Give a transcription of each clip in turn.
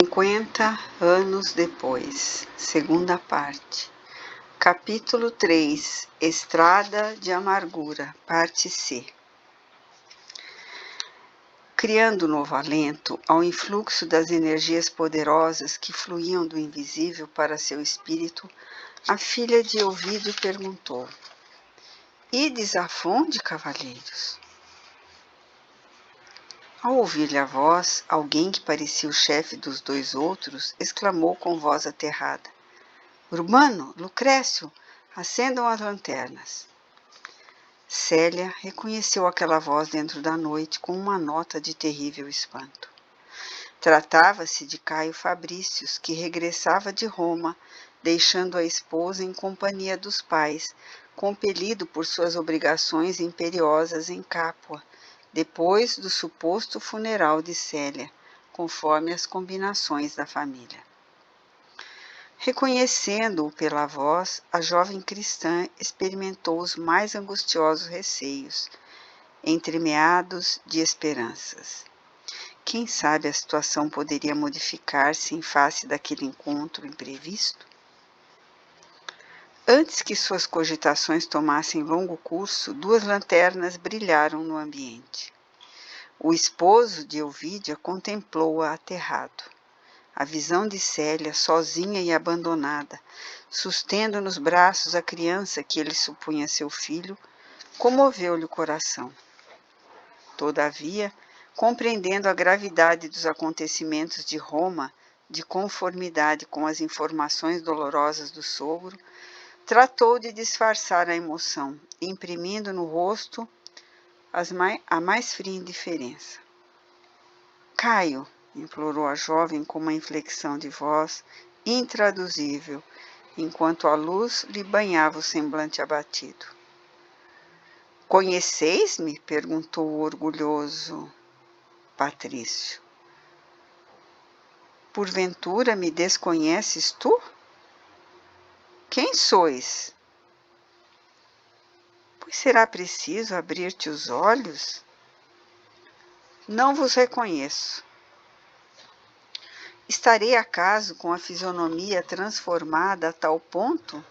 50 anos depois, segunda parte. Capítulo 3, Estrada de Amargura, parte C. Criando novo alento ao influxo das energias poderosas que fluíam do invisível para seu espírito, a filha de Ovídio perguntou: Ides afonde, cavalheiros? Ao ouvir-lhe a voz, alguém que parecia o chefe dos dois outros exclamou com voz aterrada: Urbano, Lucrécio, acendam as lanternas. Célia reconheceu aquela voz dentro da noite com uma nota de terrível espanto. Tratava-se de Caio Fabrícios, que regressava de Roma, deixando a esposa em companhia dos pais, compelido por suas obrigações imperiosas em Capua, depois do suposto funeral de Célia, conforme as combinações da família. Reconhecendo-o pela voz, a jovem cristã experimentou os mais angustiosos receios, entremeados de esperanças. Quem sabe a situação poderia modificar-se em face daquele encontro imprevisto? Antes que suas cogitações tomassem longo curso, 2 lanternas brilharam no ambiente. O esposo de Ovídia contemplou-a aterrado. A visão de Célia, sozinha e abandonada, sustendo nos braços a criança que ele supunha seu filho, comoveu-lhe o coração. Todavia, compreendendo a gravidade dos acontecimentos de Roma, de conformidade com as informações dolorosas do sogro, tratou de disfarçar a emoção, imprimindo no rosto a mais fria indiferença. Caio, implorou a jovem com uma inflexão de voz intraduzível, enquanto a luz lhe banhava o semblante abatido. Conheceis-me? Perguntou o orgulhoso Patrício. Porventura me desconheces tu? Quem sois? Pois será preciso abrir-te os olhos? Não vos reconheço. Estarei acaso com a fisionomia transformada a tal ponto?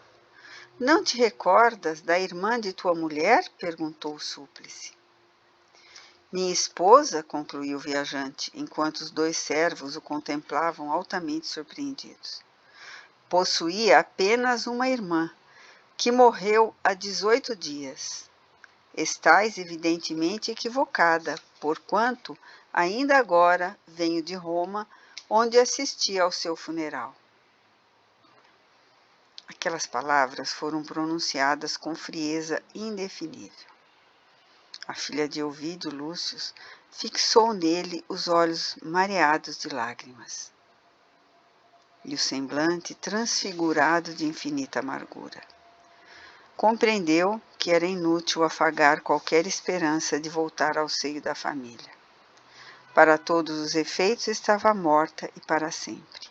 Não te recordas da irmã de tua mulher? Perguntou o súplice. Minha esposa, concluiu o viajante, enquanto os 2 servos o contemplavam altamente surpreendidos. Possuía apenas uma irmã, que morreu há 18 dias. Estais evidentemente equivocada, porquanto ainda agora venho de Roma, onde assisti ao seu funeral. Aquelas palavras foram pronunciadas com frieza indefinível. A filha de Ovídio, Lúcius, fixou nele os olhos mareados de lágrimas e o semblante transfigurado de infinita amargura. Compreendeu que era inútil afagar qualquer esperança de voltar ao seio da família. Para todos os efeitos estava morta e para sempre.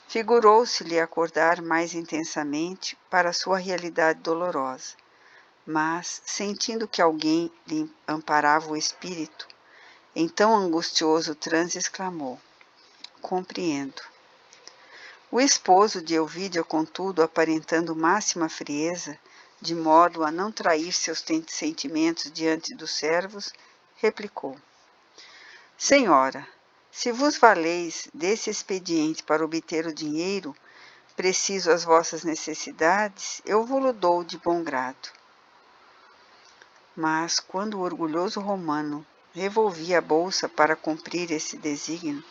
Figurou-se-lhe acordar mais intensamente para sua realidade dolorosa, mas, sentindo que alguém lhe amparava o espírito, em tão angustioso transe exclamou: Compreendo. O esposo de Ovídia, contudo, aparentando máxima frieza, de modo a não trair seus sentimentos diante dos servos, replicou: Senhora, se vos valeis desse expediente para obter o dinheiro preciso às vossas necessidades, eu vo-lo dou de bom grado. Mas, quando o orgulhoso romano revolvia a bolsa para cumprir esse desígnio,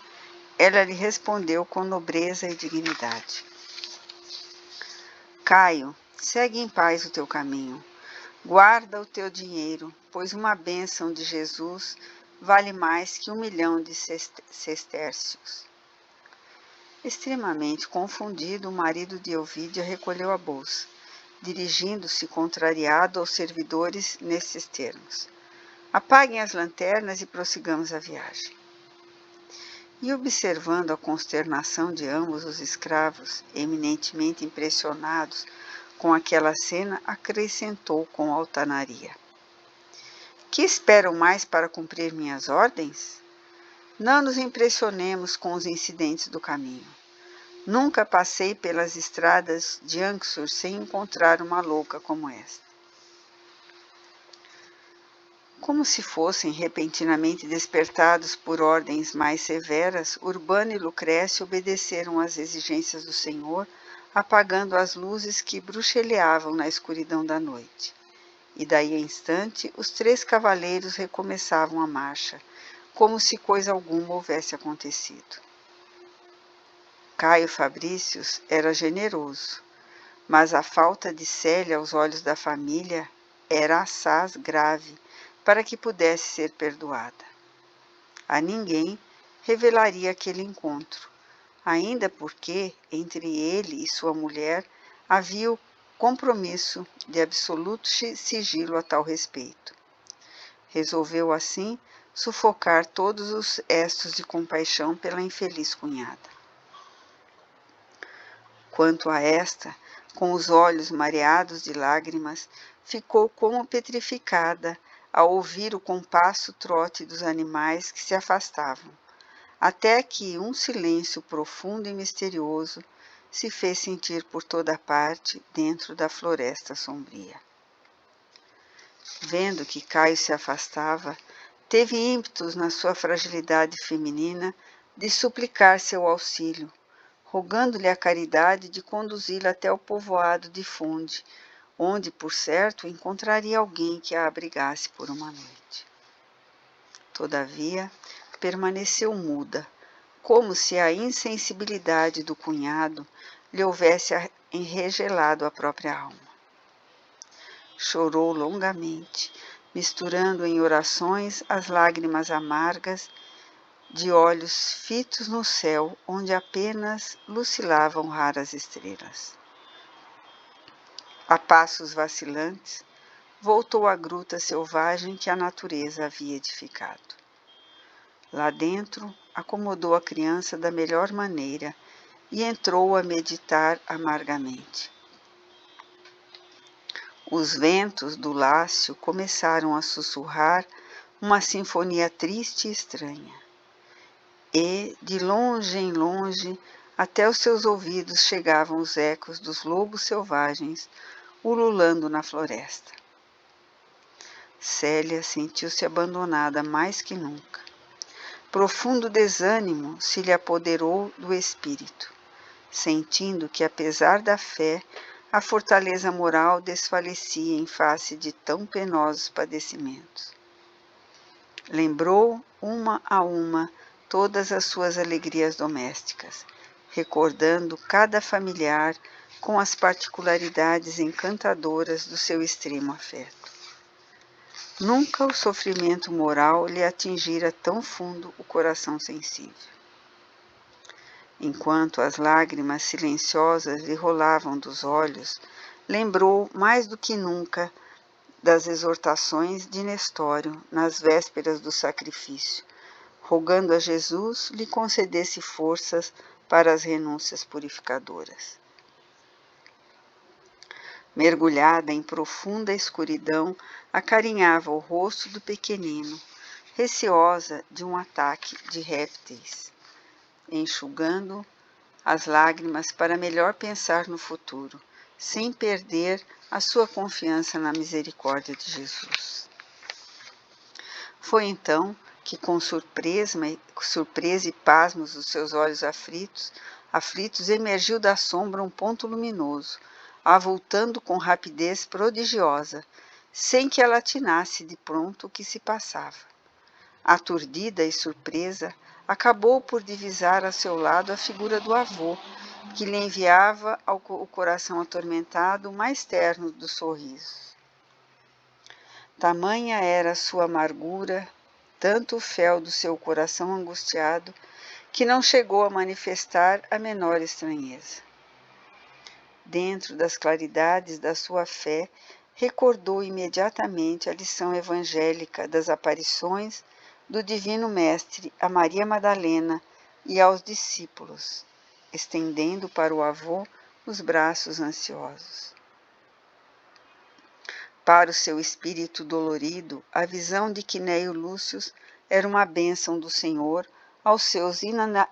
ela lhe respondeu com nobreza e dignidade: Caio, segue em paz o teu caminho. Guarda o teu dinheiro, pois uma bênção de Jesus vale mais que 1.000.000 de sestércios. Extremamente confundido, o marido de Ovídia recolheu a bolsa, dirigindo-se contrariado aos servidores nesses termos: Apaguem as lanternas e prossigamos a viagem. E observando a consternação de ambos os escravos, eminentemente impressionados com aquela cena, acrescentou com altaneria: Que esperam mais para cumprir minhas ordens? Não nos impressionemos com os incidentes do caminho. Nunca passei pelas estradas de Anxur sem encontrar uma louca como esta. Como se fossem repentinamente despertados por ordens mais severas, Urbano e Lucrécia obedeceram às exigências do Senhor, apagando as luzes que bruxeleavam na escuridão da noite. E daí a instante, os 3 cavaleiros recomeçavam a marcha, como se coisa alguma houvesse acontecido. Caio Fabrícios era generoso, mas a falta de Célia aos olhos da família era assaz grave para que pudesse ser perdoada. A ninguém revelaria aquele encontro, ainda porque entre ele e sua mulher havia o compromisso de absoluto sigilo a tal respeito. Resolveu, assim, sufocar todos os estos de compaixão pela infeliz cunhada. Quanto a esta, com os olhos mareados de lágrimas, ficou como petrificada ao ouvir o compasso trote dos animais que se afastavam, até que um silêncio profundo e misterioso se fez sentir por toda parte dentro da floresta sombria. Vendo que Caio se afastava, teve ímpetos na sua fragilidade feminina de suplicar seu auxílio, rogando-lhe a caridade de conduzi-la até o povoado de Funde, onde, por certo, encontraria alguém que a abrigasse por uma noite. Todavia, permaneceu muda, como se a insensibilidade do cunhado lhe houvesse enregelado a própria alma. Chorou longamente, misturando em orações as lágrimas amargas de olhos fitos no céu, onde apenas lucilavam raras estrelas. A passos vacilantes, voltou à gruta selvagem que a natureza havia edificado. Lá dentro, acomodou a criança da melhor maneira e entrou a meditar amargamente. Os ventos do Lácio começaram a sussurrar uma sinfonia triste e estranha. E, de longe em longe, até os seus ouvidos chegavam os ecos dos lobos selvagens ululando na floresta. Célia sentiu-se abandonada mais que nunca. Profundo desânimo se lhe apoderou do espírito, sentindo que, apesar da fé, a fortaleza moral desfalecia em face de tão penosos padecimentos. Lembrou, uma a uma, todas as suas alegrias domésticas, recordando cada familiar com as particularidades encantadoras do seu extremo afeto. Nunca o sofrimento moral lhe atingira tão fundo o coração sensível. Enquanto as lágrimas silenciosas lhe rolavam dos olhos, lembrou mais do que nunca das exortações de Nestório nas vésperas do sacrifício, rogando a Jesus lhe concedesse forças para as renúncias purificadoras. Mergulhada em profunda escuridão, acarinhava o rosto do pequenino, receosa de um ataque de répteis, enxugando as lágrimas para melhor pensar no futuro, sem perder a sua confiança na misericórdia de Jesus. Foi então que, com surpresa e pasmos dos seus olhos aflitos, emergiu da sombra um ponto luminoso, avultando com rapidez prodigiosa, sem que ela atinasse de pronto o que se passava. Aturdida e surpresa, acabou por divisar a seu lado a figura do avô, que lhe enviava ao coração atormentado o mais terno dos sorrisos. Tamanha era a sua amargura, tanto o fel do seu coração angustiado, que não chegou a manifestar a menor estranheza. Dentro das claridades da sua fé, recordou imediatamente a lição evangélica das aparições do Divino Mestre a Maria Madalena e aos discípulos, estendendo para o avô os braços ansiosos. Para o seu espírito dolorido, a visão de Quinéio Lúcio era uma bênção do Senhor aos seus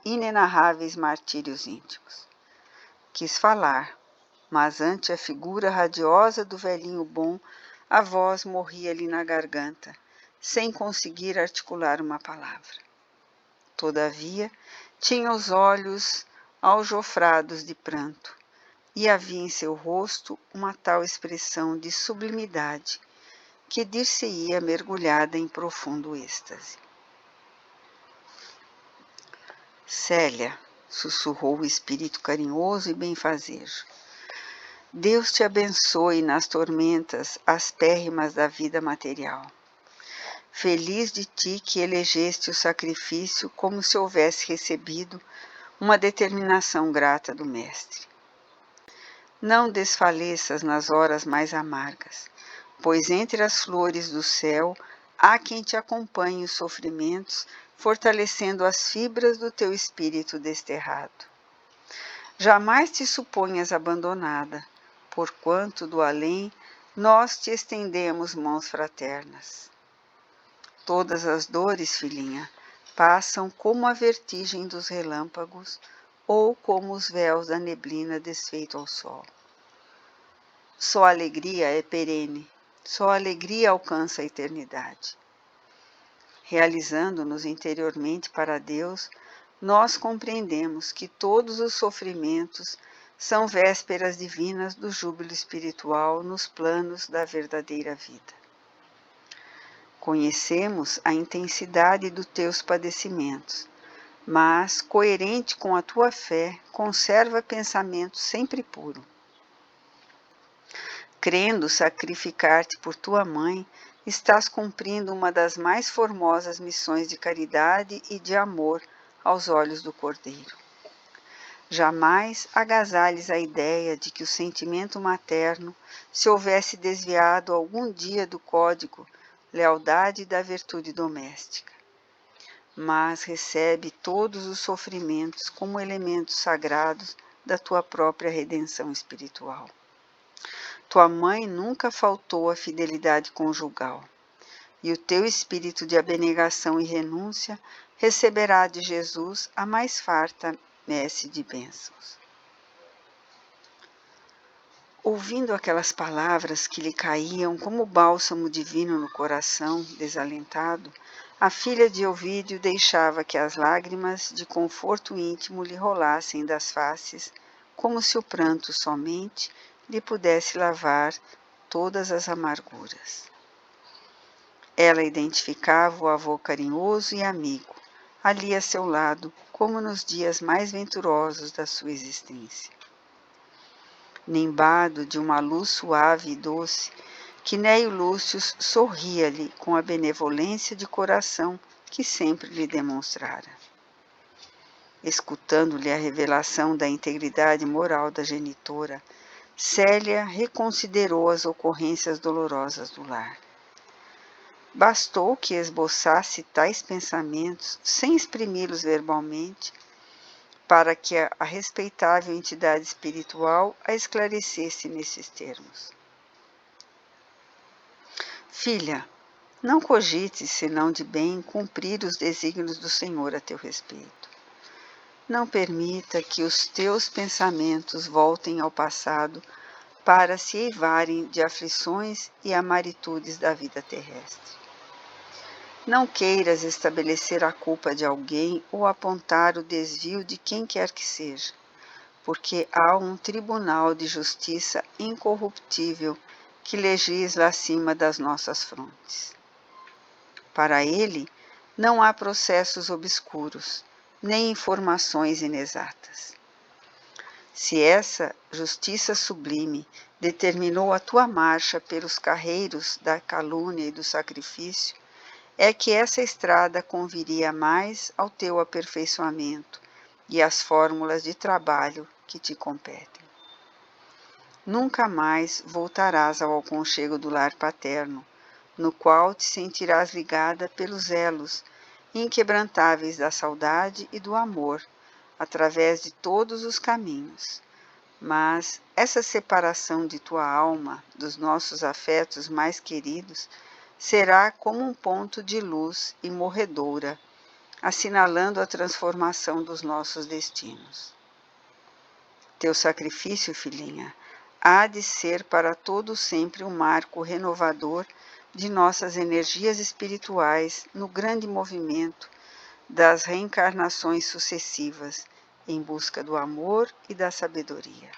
inenarráveis martírios íntimos. Quis falar, mas ante a figura radiosa do velhinho bom, a voz morria-lhe na garganta, sem conseguir articular uma palavra. Todavia, tinha os olhos aljofrados de pranto, e havia em seu rosto uma tal expressão de sublimidade que dir-se-ia mergulhada em profundo êxtase. Célia, sussurrou o espírito carinhoso e benfazejo, Deus te abençoe nas tormentas aspérrimas da vida material. Feliz de ti que elegeste o sacrifício como se houvesse recebido uma determinação grata do Mestre. Não desfaleças nas horas mais amargas, pois entre as flores do céu há quem te acompanhe os sofrimentos, fortalecendo as fibras do teu espírito desterrado. Jamais te suponhas abandonada, porquanto do além nós te estendemos mãos fraternas. Todas as dores, filhinha, passam como a vertigem dos relâmpagos ou como os véus da neblina desfeito ao sol. Só a alegria é perene, só a alegria alcança a eternidade. Realizando-nos interiormente para Deus, nós compreendemos que todos os sofrimentos são vésperas divinas do júbilo espiritual nos planos da verdadeira vida. Conhecemos a intensidade dos teus padecimentos, mas, coerente com a tua fé, conserva pensamento sempre puro. Crendo sacrificar-te por tua mãe, estás cumprindo uma das mais formosas missões de caridade e de amor aos olhos do Cordeiro. Jamais agasalhes a ideia de que o sentimento materno se houvesse desviado algum dia do código lealdade da virtude doméstica, mas recebe todos os sofrimentos como elementos sagrados da tua própria redenção espiritual. Tua mãe nunca faltou à fidelidade conjugal, e o teu espírito de abnegação e renúncia receberá de Jesus a mais farta messe de bênçãos. Ouvindo aquelas palavras que lhe caíam como bálsamo divino no coração desalentado, a filha de Ovídio deixava que as lágrimas de conforto íntimo lhe rolassem das faces, como se o pranto somente lhe pudesse lavar todas as amarguras. Ela identificava o avô carinhoso e amigo, ali a seu lado, como nos dias mais venturosos da sua existência. Nimbado de uma luz suave e doce, Quinéio Lúcio sorria-lhe com a benevolência de coração que sempre lhe demonstrara. Escutando-lhe a revelação da integridade moral da genitora, Célia reconsiderou as ocorrências dolorosas do lar. Bastou que esboçasse tais pensamentos, sem exprimi-los verbalmente, para que a respeitável entidade espiritual a esclarecesse nesses termos. Filha, não cogites, senão de bem, cumprir os desígnios do Senhor a teu respeito. Não permita que os teus pensamentos voltem ao passado para se eivarem de aflições e amaritudes da vida terrestre. Não queiras estabelecer a culpa de alguém ou apontar o desvio de quem quer que seja, porque há um tribunal de justiça incorruptível que legisla acima das nossas frontes. Para ele, não há processos obscuros, nem informações inexatas. Se essa justiça sublime determinou a tua marcha pelos carreiros da calúnia e do sacrifício, é que essa estrada conviria mais ao teu aperfeiçoamento e às fórmulas de trabalho que te competem. Nunca mais voltarás ao aconchego do lar paterno, no qual te sentirás ligada pelos elos inquebrantáveis da saudade e do amor, através de todos os caminhos. Mas essa separação de tua alma, dos nossos afetos mais queridos, será como um ponto de luz e morredoura, assinalando a transformação dos nossos destinos. Teu sacrifício, filhinha, há de ser para todo sempre um marco renovador de nossas energias espirituais no grande movimento das reencarnações sucessivas em busca do amor e da sabedoria.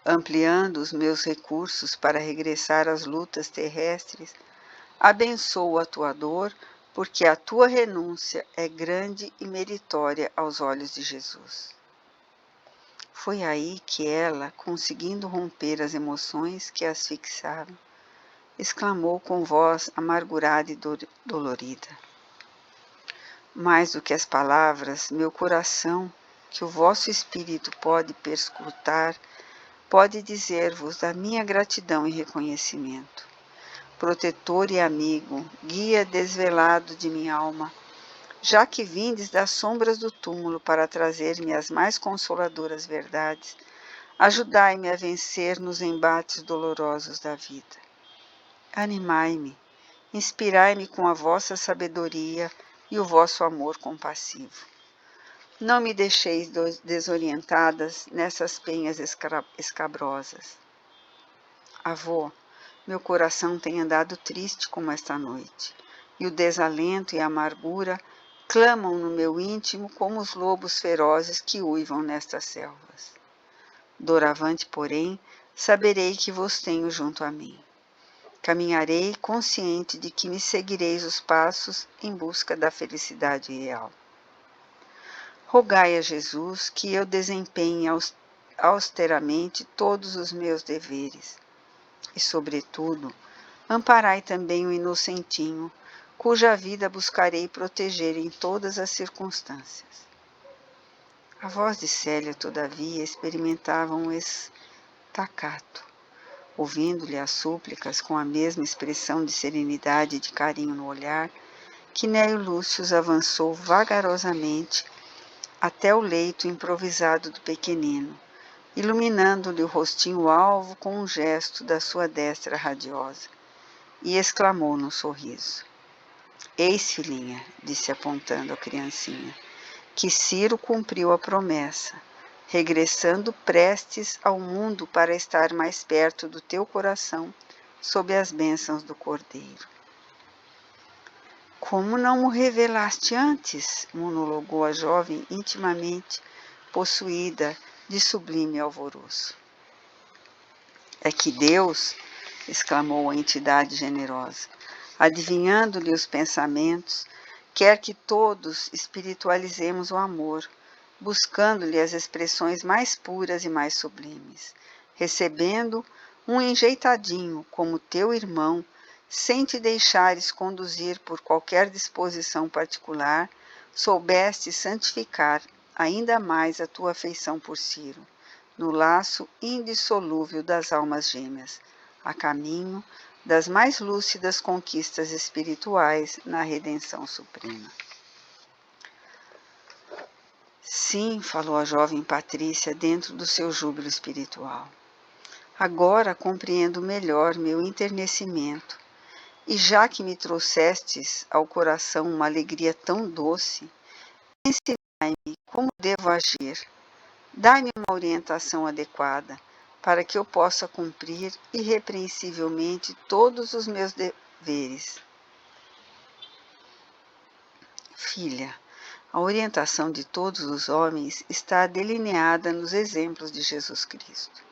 Ampliando os meus recursos para regressar às lutas terrestres, abençoo a tua dor, porque a tua renúncia é grande e meritória aos olhos de Jesus. Foi aí que ela, conseguindo romper as emoções que as fixavam, exclamou com voz amargurada e dolorida: mais do que as palavras, meu coração, que o vosso espírito pode perscrutar, pode dizer-vos da minha gratidão e reconhecimento. Protetor e amigo, guia desvelado de minha alma, já que vindes das sombras do túmulo para trazer-me as mais consoladoras verdades, ajudai-me a vencer nos embates dolorosos da vida. Animai-me, inspirai-me com a vossa sabedoria e o vosso amor compassivo. Não me deixeis desorientadas nessas penhas escabrosas. Avô, meu coração tem andado triste como esta noite, e o desalento e a amargura clamam no meu íntimo como os lobos ferozes que uivam nestas selvas. Doravante, porém, saberei que vos tenho junto a mim. Caminharei consciente de que me seguireis os passos em busca da felicidade real. Rogai a Jesus que eu desempenhe austeramente todos os meus deveres. E, sobretudo, amparai também o inocentinho, cuja vida buscarei proteger em todas as circunstâncias. A voz de Célia, todavia, experimentava um estacato. Ouvindo-lhe as súplicas com a mesma expressão de serenidade e de carinho no olhar, Quinéio Lúcius avançou vagarosamente até o leito improvisado do pequenino, iluminando-lhe o rostinho alvo com um gesto da sua destra radiosa, e exclamou num sorriso: Eis, filhinha, disse apontando a criancinha, que Ciro cumpriu a promessa, regressando prestes ao mundo para estar mais perto do teu coração, sob as bênçãos do Cordeiro. Como não o revelaste antes? Monologou a jovem intimamente possuída de sublime alvoroço. É que Deus, exclamou a entidade generosa, adivinhando-lhe os pensamentos, quer que todos espiritualizemos o amor, buscando-lhe as expressões mais puras e mais sublimes, recebendo um enjeitadinho como teu irmão, sem te deixares conduzir por qualquer disposição particular, soubeste santificar ainda mais a tua afeição por Ciro, no laço indissolúvel das almas gêmeas, a caminho das mais lúcidas conquistas espirituais na redenção suprema. Sim, falou a jovem Patrícia dentro do seu júbilo espiritual. Agora compreendo melhor meu enternecimento, e já que me trouxestes ao coração uma alegria tão doce, ensinai-me como devo agir. Dai-me uma orientação adequada, para que eu possa cumprir irrepreensivelmente todos os meus deveres. Filha, a orientação de todos os homens está delineada nos exemplos de Jesus Cristo.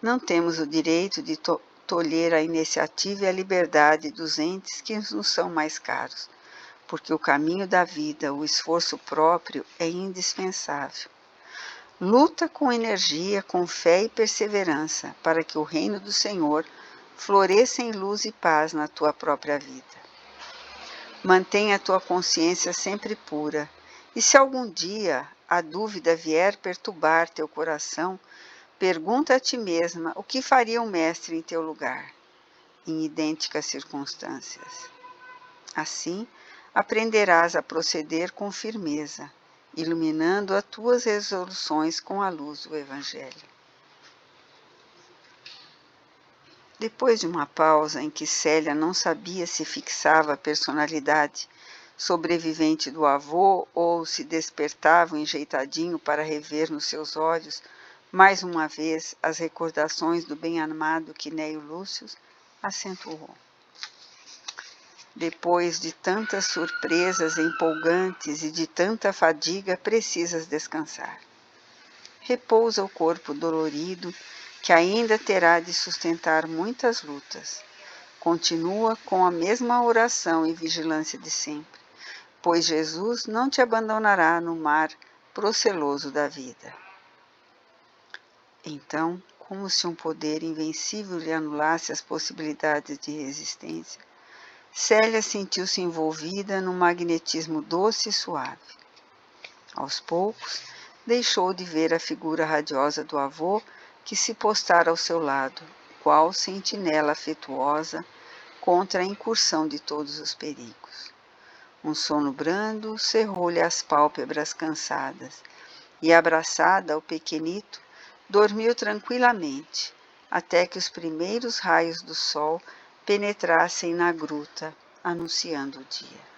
Não temos o direito de tolher a iniciativa e a liberdade dos entes que nos são mais caros, porque o caminho da vida, o esforço próprio, é indispensável. Luta com energia, com fé e perseverança, para que o reino do Senhor floresça em luz e paz na tua própria vida. Mantenha a tua consciência sempre pura, e se algum dia a dúvida vier perturbar teu coração, pergunta a ti mesma o que faria um mestre em teu lugar, em idênticas circunstâncias. Assim, aprenderás a proceder com firmeza, iluminando as tuas resoluções com a luz do Evangelho. Depois de uma pausa em que Célia não sabia se fixava a personalidade sobrevivente do avô, ou se despertava enjeitadinho para rever nos seus olhos, mais uma vez, as recordações do bem-amado Quinéio Lúcio, acentuou. Depois de tantas surpresas empolgantes e de tanta fadiga, precisas descansar. Repousa o corpo dolorido, que ainda terá de sustentar muitas lutas. Continua com a mesma oração e vigilância de sempre, pois Jesus não te abandonará no mar proceloso da vida. Então, como se um poder invencível lhe anulasse as possibilidades de resistência, Célia sentiu-se envolvida num magnetismo doce e suave. Aos poucos, deixou de ver a figura radiosa do avô que se postara ao seu lado, qual sentinela afetuosa contra a incursão de todos os perigos. Um sono brando cerrou-lhe as pálpebras cansadas, e, abraçada ao pequenito, dormiu tranquilamente, até que os primeiros raios do sol penetrassem na gruta, anunciando o dia.